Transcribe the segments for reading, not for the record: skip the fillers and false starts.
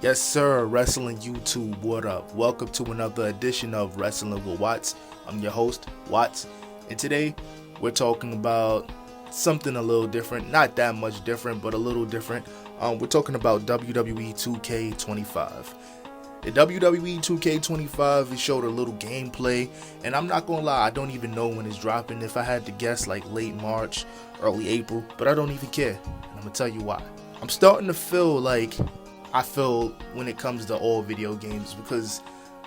Yes, sir, Wrestling YouTube, what up? Welcome to another edition of Wrestling with Watts. I'm your host, Watts, and today we're talking about something a little different. Not that much different, but a little different. We're talking about WWE 2K25. The WWE 2K25, it showed a little gameplay, and I'm not gonna lie, I don't even know when it's dropping. If I had to guess, like late March, early April, but I don't even care, and I'm gonna tell you why. I'm starting to feel like I feel when it comes to all video games, because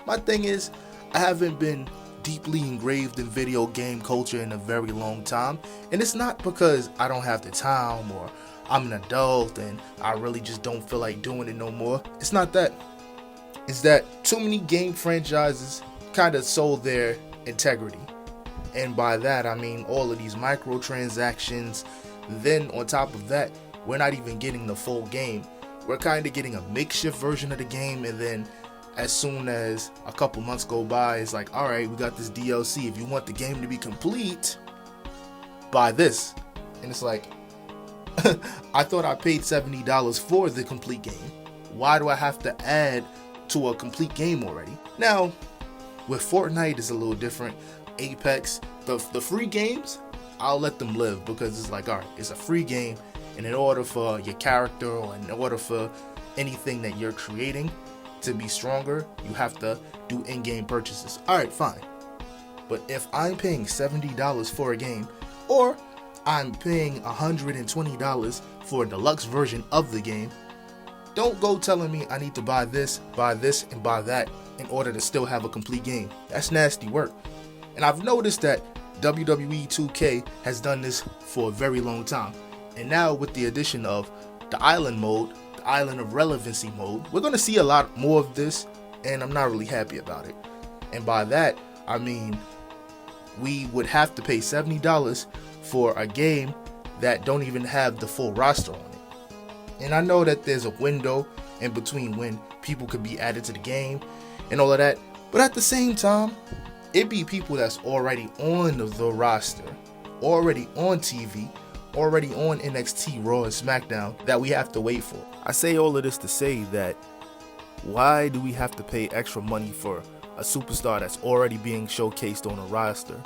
my thing is, I haven't been deeply engraved in video game culture in a very long time, and it's not because I don't have the time or I'm an adult and I really just don't feel like doing it no more. It's not that. It's that too many game franchises kind of sold their integrity, and by that I mean all of these microtransactions. Then on top of that, we're not even getting the full game. We're kind of getting a makeshift version of the game, and then as soon as a couple months go by, it's like, alright, we got this DLC. If you want the game to be complete, buy this. And it's like, I thought I paid $70 for the complete game. Why do I have to add to a complete game already? Now, with Fortnite, it's a little different. Apex, the free games, I'll let them live, because it's like, alright, it's a free game. And in order for your character, or in order for anything that you're creating to be stronger, you have to do in-game purchases. Alright, fine. But if I'm paying $70 for a game, or I'm paying $120 for a deluxe version of the game, don't go telling me I need to buy this, and buy that in order to still have a complete game. That's nasty work. And I've noticed that WWE 2K has done this for a very long time. And now with the addition of the island mode, the island of relevancy mode, we're going to see a lot more of this, and I'm not really happy about it. And by that, I mean we would have to pay $70 for a game that don't even have the full roster on it. And I know that there's a window in between when people could be added to the game and all of that, but at the same time, it be people that's already on the roster, already on TV, already on NXT, Raw, and SmackDown that we have to wait for. I say all of this to say that why do we have to pay extra money for a superstar that's already being showcased on a roster?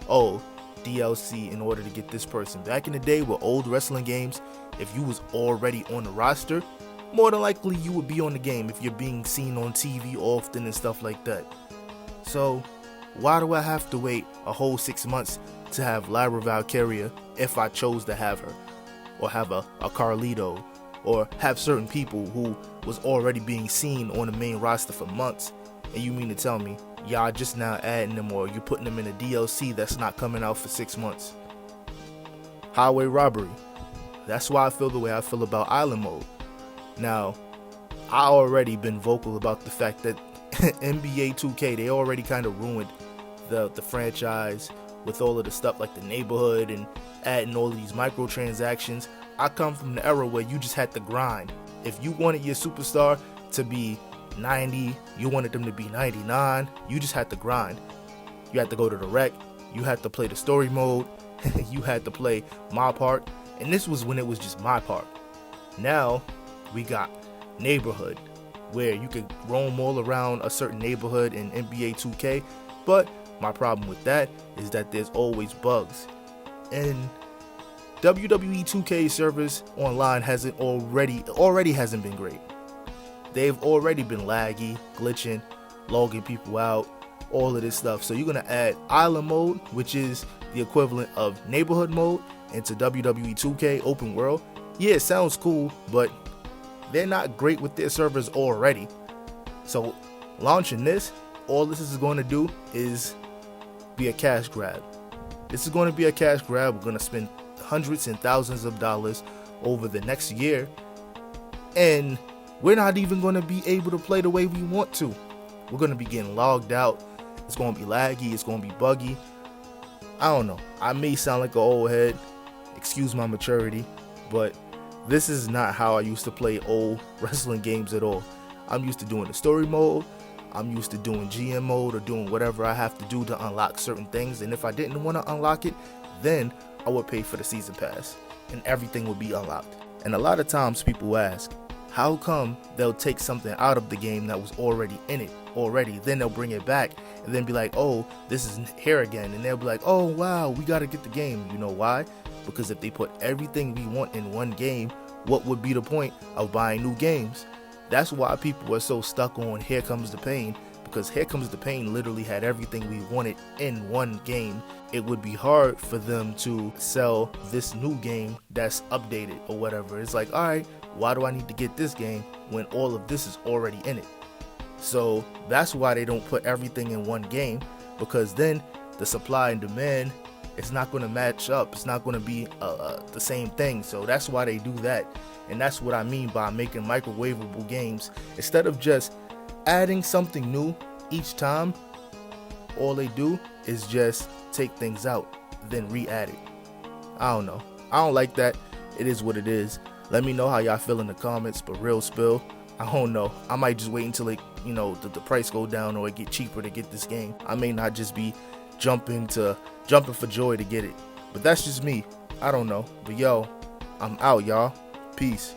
Oh, DLC in order to get this person. Back in the day with old wrestling games, if you was already on the roster, more than likely you would be on the game if you're being seen on TV often and stuff like that. So why do I have to wait a whole 6 months to have Lyra Valkyria if I chose to have her, or have a Carlito, or have certain people who was already being seen on the main roster for months, and you mean to tell me y'all just now adding them, or you putting them in a DLC that's not coming out for 6 months? Highway robbery. That's why I feel the way I feel about island mode. Now, I already been vocal about the fact that NBA 2K, they already kind of ruined the franchise with all of the stuff like the neighborhood and adding all of these microtransactions. I come from the era where you just had to grind. If you wanted your superstar to be 90, you wanted them to be 99, you just had to grind. You had to go to the rec, you had to play the story mode, you had to play my part, and this was when it was just my part. Now we got neighborhood, where you could roam all around a certain neighborhood in NBA 2K, but my problem with that is that there's always bugs. And WWE 2K servers online already hasn't been great. They've already been laggy, glitching, logging people out, all of this stuff. So you're gonna add island mode, which is the equivalent of neighborhood mode, into WWE 2K open world. Yeah, it sounds cool, but they're not great with their servers already. So launching this, all this is going to do is be a cash grab. This is going to be a cash grab. We're going to spend hundreds and thousands of dollars over the next year, and we're not even going to be able to play the way we want to. We're going to be getting logged out. It's going to be laggy. It's going to be buggy. I don't know. I may sound like an old head. Excuse my maturity, but this is not how I used to play old wrestling games at all. I'm used to doing the story mode. I'm used to doing GM mode, or doing whatever I have to do to unlock certain things. And if I didn't want to unlock it, then I would pay for the season pass and everything would be unlocked. And a lot of times people ask, How come they'll take something out of the game that was already in it already, then they'll bring it back and then be like, oh, this is here again, and they'll be like, oh wow, we gotta get the game. You know why? Because if they put everything we want in one game, what would be the point of buying new games? That's why people are so stuck on Here Comes the Pain, because Here Comes the Pain literally had everything we wanted in one game. It would be hard for them to sell this new game that's updated or whatever. It's like, alright, why do I need to get this game when all of this is already in it? So that's why they don't put everything in one game, because then the supply and demand, it's not going to match up. It's not going to be the same thing. So that's why they do that. And that's what I mean by making microwavable games. Instead of just adding something new each time, all they do is just take things out, then re-add it. I don't know. I don't like that. It is what it is. Let me know how y'all feel in the comments, but real spill, I don't know. I might just wait until it, the price go down or it get cheaper to get this game. I may not just be jumping for joy to get it. But that's just me. I don't know. But yo, I'm out, y'all. Peace.